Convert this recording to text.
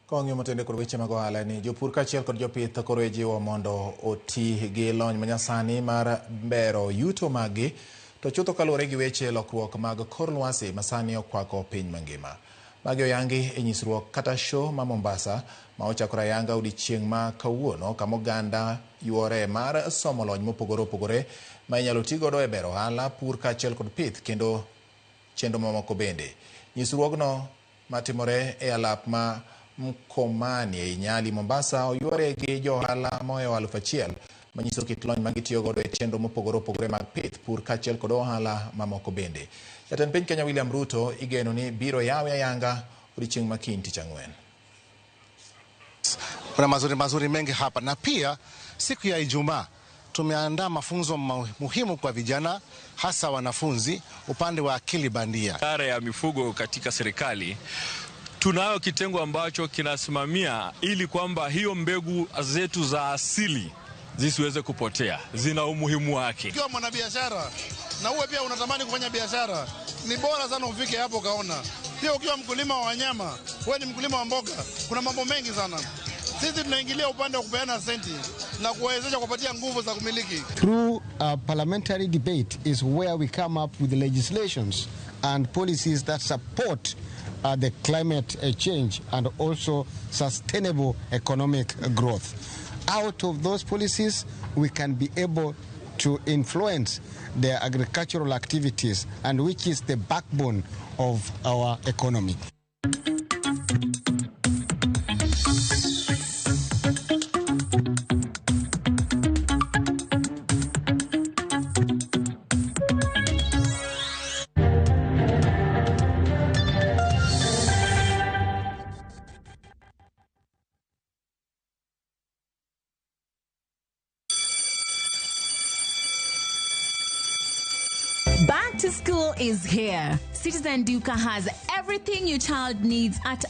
Kong'yo motende kod weche mag ohala ni jopur kaachiel kod jopith koro ijiwo mondo oti gi lony manyasani mar bero yuto maggi to chutho kaluwore gi weche lokruok mag kor lwasi masani okwako piny mangima. Magi oyangi e nyisruok kata show ma Mombasa ma ochakore ayanga odiechieng' ma kawuono kama oganda yuore mar somo lony mopogore opogore ma inyalo ti godo e bero ohala, pur kaachiel kod pith kendo chenro mamoko bende. Nyisruogno matimore e alap ma Mkomani e Nyali Mombasa oyuore gi jo ohala mohewo 1,000 manyiso kit lony ma gitiyo godo e chenro mopogore opogore mag pith, pur kaachiel kod ohala mamoko bende. Jatend piny Kenya William Ruto igeno ni biro yawe ayanga odiechieng' ma kiny tich ang'wen. Kuna mazuri mengi hapa, na pia siku ya Ijumaa tumeandaa mafunzo muhimu kwa vijana, hasa wanafunzi upande wa akili bandia. Idara ya mifugo katika serikali tunayo kitengo ambacho kinasimamia ili kwamba hiyo mbegu zetu za asili zisiweze kupotea, zina umuhimu wake. Ukiwa mwanabiashara na uwe pia unatamani kufanya biashara, ni bora sana ufike hapo kaona. Pia ukiwa mkulima wa wanyama, wewe ni mkulima wa mboga, kuna mambo mengi sana. Sisi tunaingilia upande wa kupeana senti na kuwezesha kupatia nguvu za kumiliki. Through parliamentary debate is where we come up with legislations and policies that support the climate change and also sustainable economic growth. Out of those policies, we can be able to influence the agricultural activities, and which is the backbone of our economy. Back to school is here. Citizen Duka has everything your child needs at